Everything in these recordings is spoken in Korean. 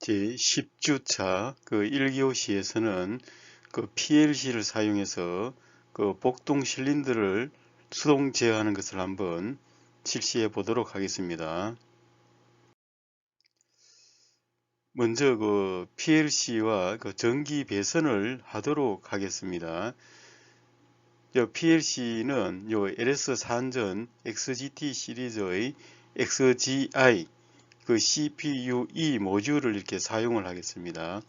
제 10주차 그 1교시에서는 그 PLC를 사용해서 그 복동 실린더를 수동 제어하는 것을 한번 실시해 보도록 하겠습니다. 먼저 그 PLC와 그 전기 배선을 하도록 하겠습니다. PLC는 요 LS 산전 XGT 시리즈의 XGI 그 CPU-E 모듈을 이렇게 사용을 하겠습니다.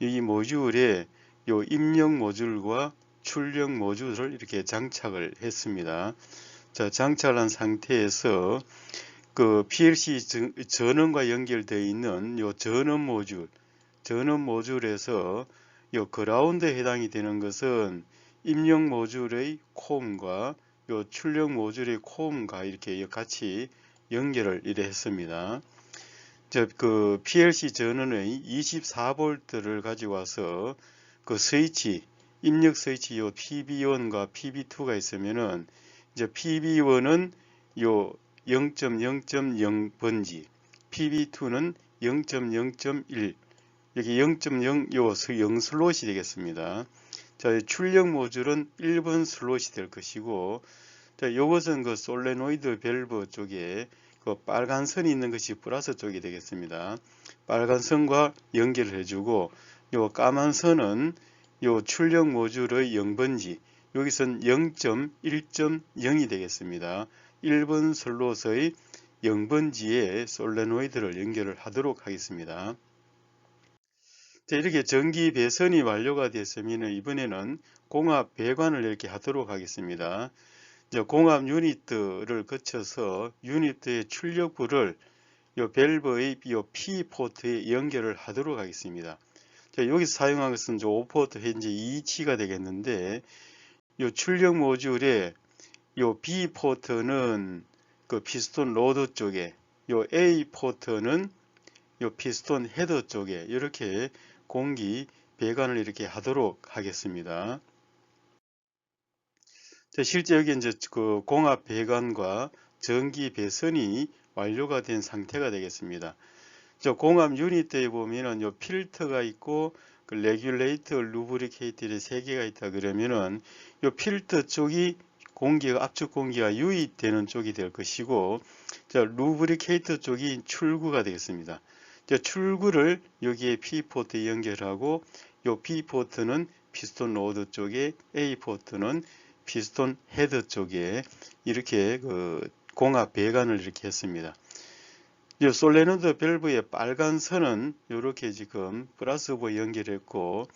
이 모듈에 요 입력 모듈과 출력 모듈을 이렇게 장착을 했습니다. 자, 장착한 상태에서 그 PLC 전원과 연결되어 있는 요 전원 모듈에서 요 그라운드에 해당이 되는 것은 입력 모듈의 콤과 요 출력 모듈의 콤과 이렇게 같이 연결을 이래 했습니다. 그 PLC 전원의 24V를 가지고 와서 그 스위치, 입력 스위치 요 PB1과 PB2가 있으면은 이제 PB1은 요 0.0.0번지, PB2는 0.0.1, 여기 0.0 요 0 슬롯이 되겠습니다. 자, 출력 모듈은 1번 슬롯이 될 것이고, 자, 요것은 그 솔레노이드 밸브 쪽에 그 빨간 선이 있는 것이 플러스 쪽이 되겠습니다. 빨간 선과 연결을 해주고, 요 까만 선은 요 출력 모듈의 0번지, 여기선 0.1.0이 되겠습니다. 1번 슬롯의 0번지에 솔레노이드를 연결을 하도록 하겠습니다. 자, 이렇게 전기 배선이 완료가 됐으면 이번에는 공합 배관을 이렇게 하도록 하겠습니다. 공합 유니트를 거쳐서 유니트의 출력부를 요 밸브의 요 P 포트에 연결을 하도록 하겠습니다. 자, 여기서 사용한 것은 5포트 현재 2치가 되겠는데, 요 출력 모듈에 요 B 포트는 그 피스톤 로드 쪽에, 요 A 포트는 요 피스톤 헤더 쪽에 이렇게 공기 배관을 이렇게 하도록 하겠습니다. 자, 실제 여기 이제 그 공합 배관과 전기 배선이 완료가 된 상태가 되겠습니다. 저 공합 유닛에 보면은 요 필터가 있고 그 레귤레이터, 루브리케이터들이 3개가 있다 그러면은 요 필터 쪽이 공기가 압축 공기가 유입되는 쪽이 될 것이고, 자, 루브리케이터 쪽이 출구가 되겠습니다. 자, 출구를 여기에 P 포트에 연결하고 요 B 포트는 피스톤 로드 쪽에, A 포트는 피스톤 헤드 쪽에 이렇게 그 공합 배관을 이렇게 했습니다. 이 솔레노드 밸브의 빨간 선은 이렇게 지금 플러스부 연결했고,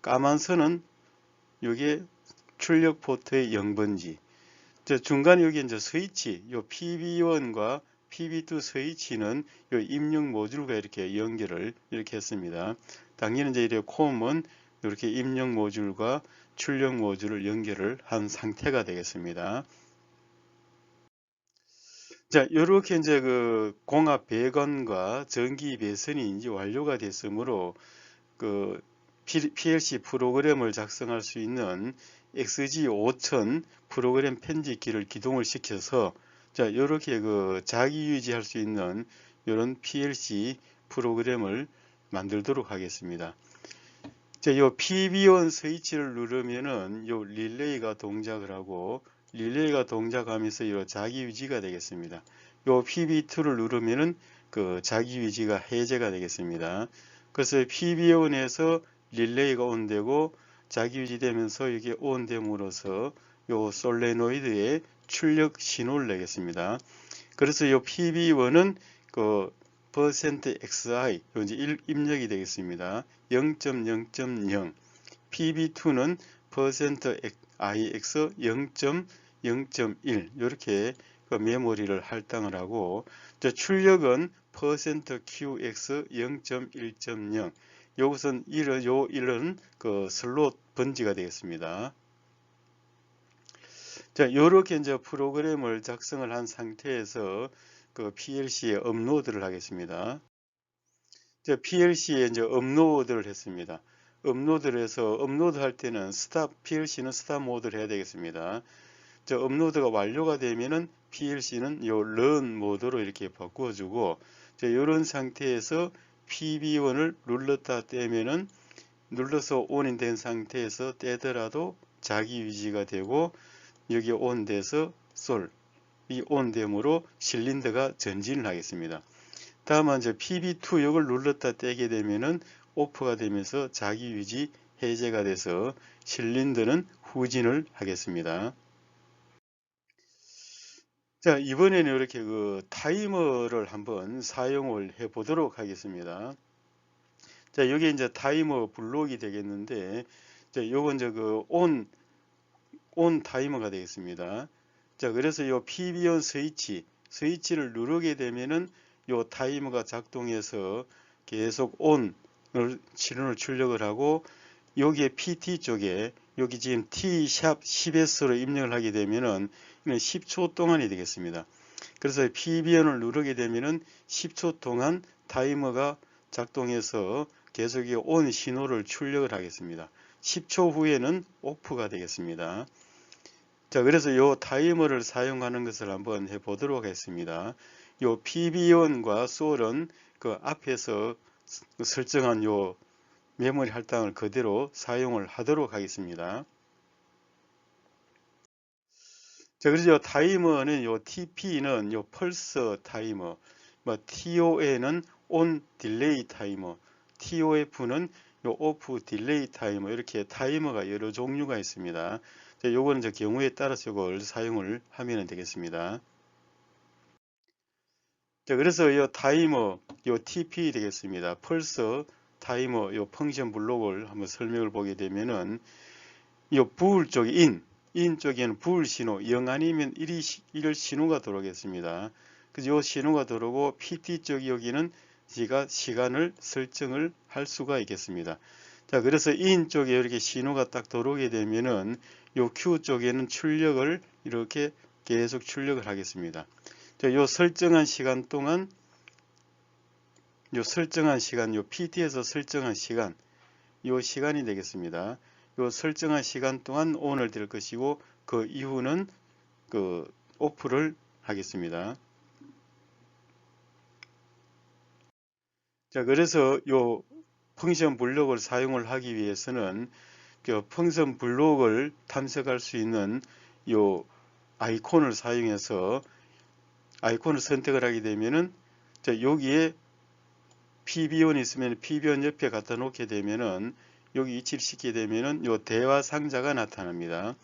까만 선은 여기에 출력 포트의 0번지, 중간에 여기 이제 스위치, 요 PB1과 PB2 스위치는 요 입력 모듈과 이렇게 연결을 이렇게 했습니다. 당연히 이제 이렇게 콤은 이렇게 입력 모듈과 출력 모듈을 연결을 한 상태가 되겠습니다. 자, 이렇게 이제 그 공합 배관과 전기 배선이 이제 완료가 됐으므로 그 PLC 프로그램을 작성할 수 있는 XG5000 프로그램 편집기를 기동을 시켜서 자, 이렇게 그 자기 유지할 수 있는 이런 PLC 프로그램을 만들도록 하겠습니다. 자, 요 PB1 스위치를 누르면은 요 릴레이가 동작을 하고, 릴레이가 동작하면서 요 자기 유지가 되겠습니다. 요 PB2를 누르면은 그 자기 유지가 해제가 되겠습니다. 그래서 PB1에서 릴레이가 온되고 자기 유지되면서 이게 온됨으로써 요 솔레노이드에 출력 신호를 내겠습니다. 그래서 요 PB1은 그 %xi 이제 입력이 되겠습니다. 0.0.0. PB2는 %ix 0.0.1 이렇게 그 메모리를 할당을 하고, 출력은 %qx 0.1.0. 이것은 이런 그 슬롯 번지가 되겠습니다. 자, 이렇게 이제 프로그램을 작성을 한 상태에서 그 PLC에 업로드를 하겠습니다. 자, PLC에 이제 업로드를 했습니다. 업로드를 해서 업로드할 때는 PLC는 스탑 모드를 해야 되겠습니다. 자, 업로드가 완료가 되면은 PLC는 요 런 모드로 이렇게 바꾸어주고, 자, 이런 상태에서 PB1을 눌렀다 떼면은 눌러서 ON이 된 상태에서 떼더라도 자기 유지가 되고 여기 ON 돼서 솔, 이 ON 됨으로 실린더가 전진을 하겠습니다. 다음은 이제 PB2 이걸 눌렀다 떼게 되면은 오프가 되면서 자기 유지 해제가 돼서 실린더는 후진을 하겠습니다. 자, 이번에는 이렇게 그 타이머를 한번 사용을 해 보도록 하겠습니다. 자, 여기 이제 타이머 블록이 되겠는데, 자, 요건 이제 그 온 타이머가 되겠습니다. 자, 그래서 요 PB1 스위치를 누르게 되면은 요 타이머가 작동해서 계속 온을 신호를 출력을 하고, 여기에 PT 쪽에 여기 지금 T-10S로 입력을 하게 되면은 이는 10초 동안이 되겠습니다. 그래서 PBN을 누르게 되면은 10초 동안 타이머가 작동해서 계속 온 신호를 출력을 하겠습니다. 10초 후에는 오프가 되겠습니다. 자, 그래서 이 타이머를 사용하는 것을 한번 해 보도록 하겠습니다. 이 PB1과 솔은 그 앞에서 설정한 요 메모리 할당을 그대로 사용을 하도록 하겠습니다. 자, 그래서 타이머는 요 TP는 요 펄스 타이머, TOA는 온 딜레이 타이머, TOF는 요 오프 딜레이 타이머, 이렇게 타이머가 여러 종류가 있습니다. 자, 요거는 이제 경우에 따라서 이걸 사용을 하면 되겠습니다. 자, 그래서 요 타이머, 요 TP 되겠습니다. 펄스 타이머, 요 펑션 블록을 한번 설명을 보게 되면은 요 부울 쪽에 인 쪽에는 부울 신호 0 아니면 1 신호가 들어오겠습니다. 그래서 요 신호가 들어오고 PT 쪽 여기는 제가 시간을 설정을 할 수가 있겠습니다. 자, 그래서 인 쪽에 이렇게 신호가 딱 들어오게 되면은 요 Q 쪽에는 출력을 이렇게 계속 출력을 하겠습니다. 자, 요 설정한 시간 동안 요 PT에서 설정한 시간, 요 시간이 되겠습니다. 요 설정한 시간 동안 ON을 될 것이고 그 이후는 그 오프를 하겠습니다. 자, 그래서 요 펑션 블록을 사용을 하기 위해서는 그 펑션 블록을 탐색할 수 있는 요 아이콘을 사용해서 아이콘을 선택을 하게 되면은 자, 여기에 PB1이 있으면 PB1 옆에 갖다 놓게 되면은 여기 위치를 시키게 되면은 요 대화 상자가 나타납니다.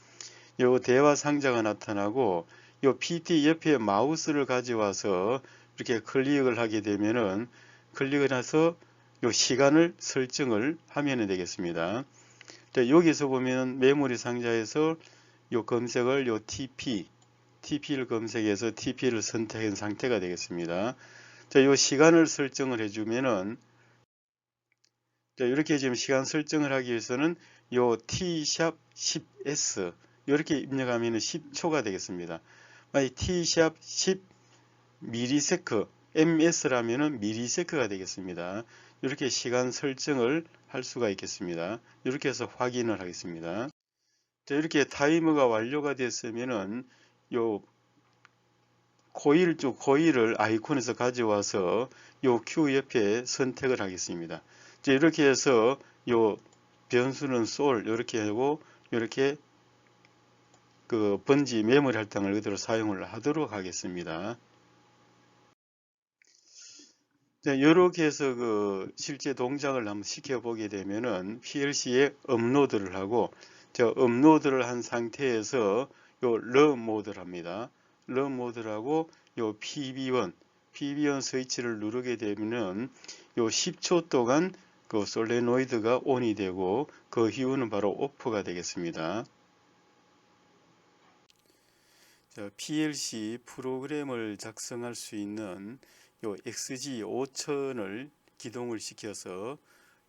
요 대화 상자가 나타나고 요 PT 옆에 마우스를 가져와서 이렇게 클릭을 하게 되면은 클릭을 해서 요 시간을 설정을 하면 되겠습니다. 자, 여기서 보면 메모리 상자에서 요 검색을 요 TP를 검색해서 TP를 선택한 상태가 되겠습니다. 자, 요 시간을 설정을 해주면은 자, 이렇게 지금 시간 설정을 하기 위해서는 요 T-10S 이렇게 입력하면 10초가 되겠습니다. T-10 미리세크 MS라면은 미리세크가 되겠습니다. 이렇게 시간 설정을 할 수가 있겠습니다. 이렇게 해서 확인을 하겠습니다. 자, 이렇게 타이머가 완료가 됐으면은 요 코일을 아이콘에서 가져와서 요 Q 옆에 선택을 하겠습니다. 자, 이렇게 해서 요 변수는 솔 이렇게 하고 이렇게 그 번지 메모리 할당을 그대로 사용을 하도록 하겠습니다. 자, 이렇게 해서 그 실제 동작을 한번 시켜보게 되면은 PLC에 업로드를 하고 저 업로드를 한 상태에서 요 런 모드를 합니다. 런 모드를 하고 요 PB1 스위치를 누르게 되면은 요 10초 동안 그 솔레노이드가 온이 되고 그 이후는 바로 오프가 되겠습니다. 자, PLC 프로그램을 작성할 수 있는 요 XG5000을 기동을 시켜서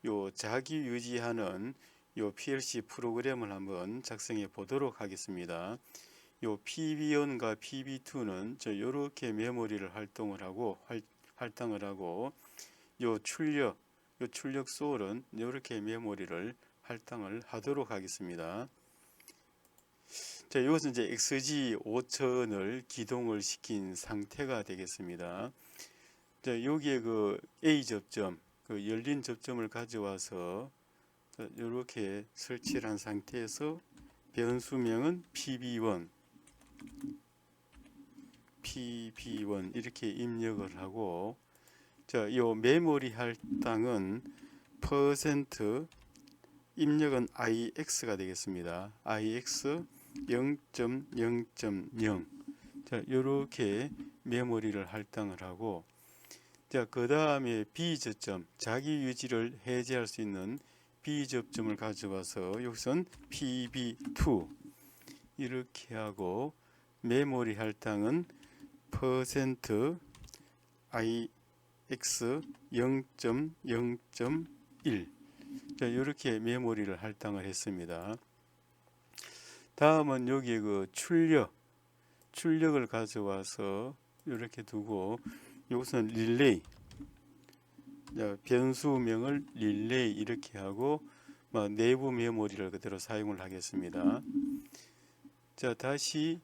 요 자기 유지하는 요 PLC 프로그램을 한번 작성해 보도록 하겠습니다. 요 PB1과 PB2는 이렇게 메모리를 할당을 하고 요 출력 소울은 이렇게 메모리를 할당을 하도록 하겠습니다. 자, 이것은 이제 XG5000을 기동을 시킨 상태가 되겠습니다. 자, 여기에 그 A 접점, 그 열린 접점을 가져와서 이렇게 설치를 한 상태에서 변수명은 PB1 이렇게 입력을 하고, 자, 요 메모리 할당은 퍼센트 입력은 IX가 되겠습니다. IX 0.0.0. 자, 요렇게 메모리를 할당을 하고, 자, 그 다음에 B접점, 자기 유지를 해제할 수 있는 B접점을 가져와서 여기선 PB2 이렇게 하고, 메모리 할당은 퍼센트 IX 0.0.1. 자, 이렇게 메모리를 할당을 했습니다. 다음은 여기에 그 출력을 가져와서 이렇게 두고, 여기서는 릴레이, 변수명을 릴레이 이렇게 하고 내부 메모리를 그대로 사용을 하겠습니다. 자, 다시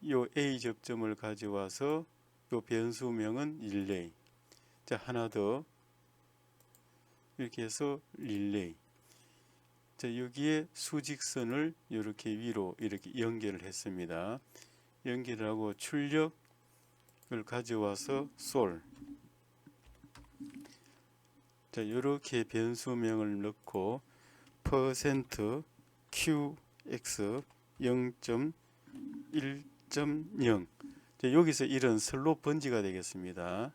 요 A 접점을 가져와서 요 변수명은 릴레이. 자, 하나 더 이렇게 해서 릴레이. 자, 여기에 수직선을 이렇게 위로 이렇게 연결을 했습니다. 연결을 하고 출력을 가져와서 솔. 자, 이렇게 변수명을 넣고 퍼센트 QX 0.1.0. 여기서 이런 슬롭 번지가 되겠습니다.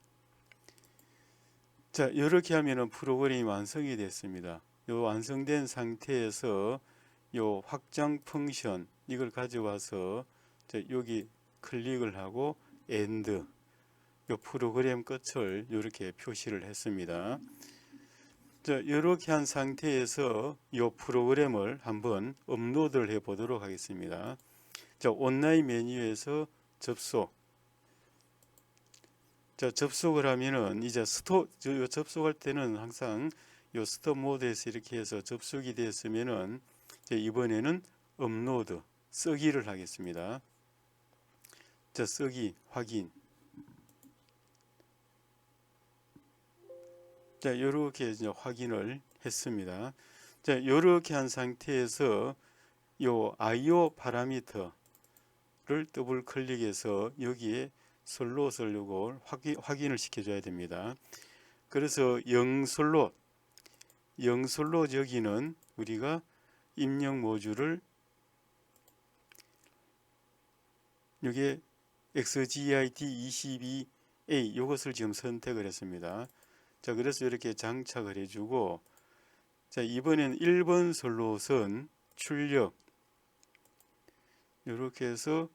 자, 이렇게 하면은 프로그램이 완성이 됐습니다. 요 완성된 상태에서 요 확장 펑션 이걸 가져와서 여기 클릭을 하고 엔드, 요 프로그램 끝을 이렇게 표시를 했습니다. 자, 이렇게 한 상태에서 요 프로그램을 한번 업로드를 해 보도록 하겠습니다. 자, 온라인 메뉴에서 접속. 자, 접속을 하면은 이제 접속할 때는 항상 요 스톱 모드에서 이렇게 해서 접속이 됐으면은 이번에는 업로드, 쓰기를 하겠습니다. 자, 쓰기 확인. 자, 이렇게 이제 확인을 했습니다. 자, 이렇게 한 상태에서 요 IO 파라미터를 더블 클릭해서 여기에 슬롯을 요걸 확인을 시켜줘야 됩니다. 그래서 0슬롯 여기는 우리가 입력 모듈을 여기에 XGIT22A 요것을 지금 선택을 했습니다. 자, 그래서 이렇게 장착을 해주고, 자, 이번엔 1번 슬롯은 출력 이렇게 해서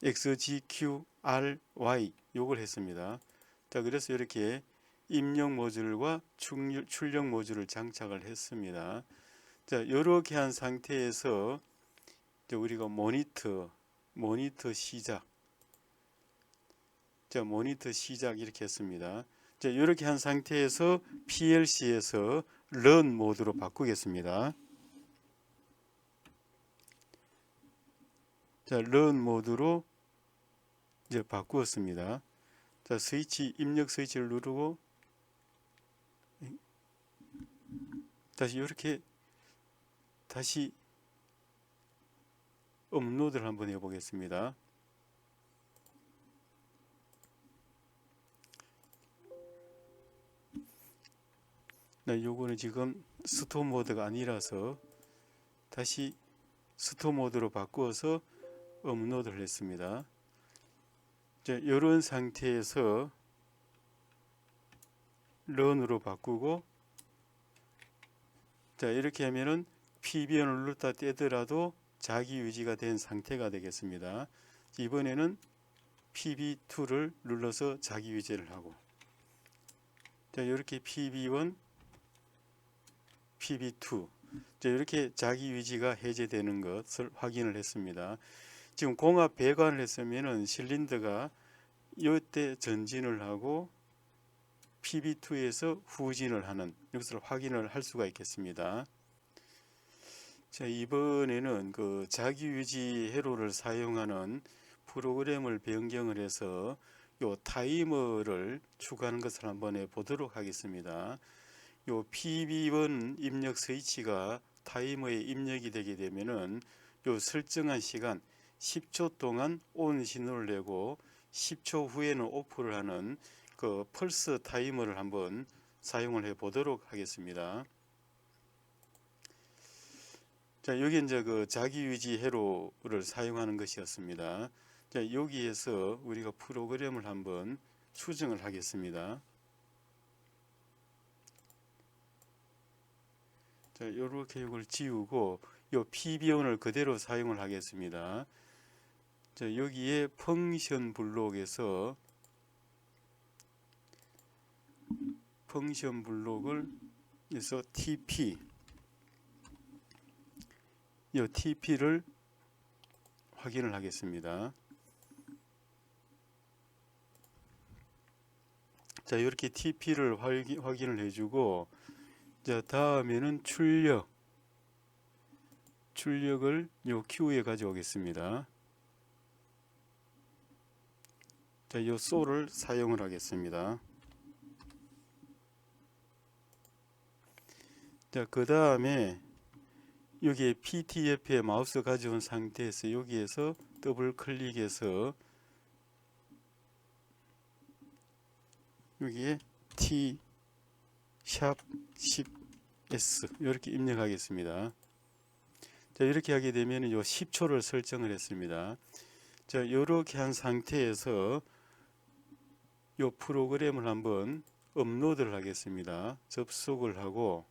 XGQRY 요걸 했습니다. 자, 그래서 이렇게 입력 모듈과 출력 모듈을 장착을 했습니다. 자, 이렇게 한 상태에서 우리가 모니터 시작. 자, 모니터 시작 이렇게 했습니다. 자, 이렇게 한 상태에서 PLC에서 런 모드로 바꾸겠습니다. 자, 런 모드로 이제 바꾸었습니다. 자, 스위치 입력 스위치를 누르고 다시 이렇게 다시 업로드를 한번 해보겠습니다. 요거는 지금 스톱 모드가 아니라서 다시 스톱 모드로 바꾸어서 업로드를 했습니다. 자, 이런 상태에서 런으로 바꾸고, 자, 이렇게 하면은 PBN을 눌렀다 떼더라도 자기 유지가 된 상태가 되겠습니다. 이번에는 PB2를 눌러서 자기 유지를 하고, 자, 이렇게 PB1, PB2, 자, 이렇게 자기 유지가 해제되는 것을 확인을 했습니다. 지금 공합 배관을 했으면은 실린더가 이때 전진을 하고 PB2에서 후진을 하는 이것을 확인을 할 수가 있겠습니다. 자, 이번에는 그 자기 유지 회로를 사용하는 프로그램을 변경을 해서 요 타이머를 추가하는 것을 한번 해 보도록 하겠습니다. 요 PB1 입력 스위치가 타이머에 입력이 되게 되면은 요 설정한 시간 10초 동안 ON 신호를 내고 10초 후에는 오프를 하는 그 펄스 타이머를 한번 사용을 해 보도록 하겠습니다. 자, 여기 이제 그 자기유지 회로를 사용하는 것이었습니다. 자, 여기에서 우리가 프로그램을 한번 수정을 하겠습니다. 자, 이렇게 이걸 지우고 요 PB1을 그대로 사용을 하겠습니다. 자, 여기에 펑션 블록에서 펑션 블록을 해서 TP 이 TP를 확인을 하겠습니다. 자, 이렇게 TP를 확인을 해주고, 자, 다음에는 출력을 요 Q에 가져오겠습니다. 자, 요 소를 사용을 하겠습니다. 자, 그 다음에 여기에 PTF에 마우스 가져온 상태에서 여기에서 더블 클릭해서 여기에 T 샵 10S 이렇게 입력하겠습니다. 자, 이렇게 하게 되면 요 10초를 설정을 했습니다. 자, 이렇게 한 상태에서 요 프로그램을 한번 업로드를 하겠습니다. 접속을 하고,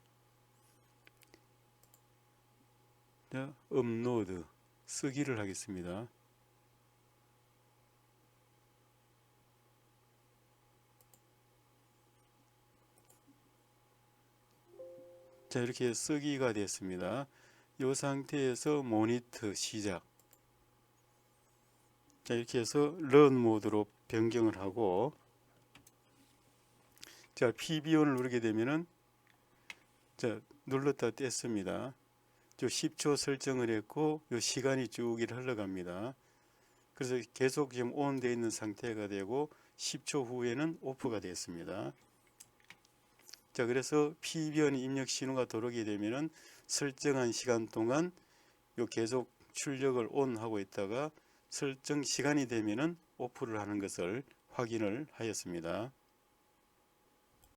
자, 업로드 쓰기를 하겠습니다. 자, 이렇게 쓰기가 됐습니다. 이 상태에서 모니터 시작. 자, 이렇게 해서 런 모드로 변경을 하고, 자, PB1을 누르게 되면은, 자, 눌렀다 뗐습니다. 10초 설정을 했고, 요 시간이 쭉 흘러갑니다. 그래서 계속 지금 ON 되어 있는 상태가 되고, 10초 후에는 오프가 됐습니다. 자, 그래서 PB1 입력 신호가 들어오게 되면은 설정한 시간 동안 요 계속 출력을 ON 하고 있다가 설정 시간이 되면은 오프를 하는 것을 확인을 하였습니다.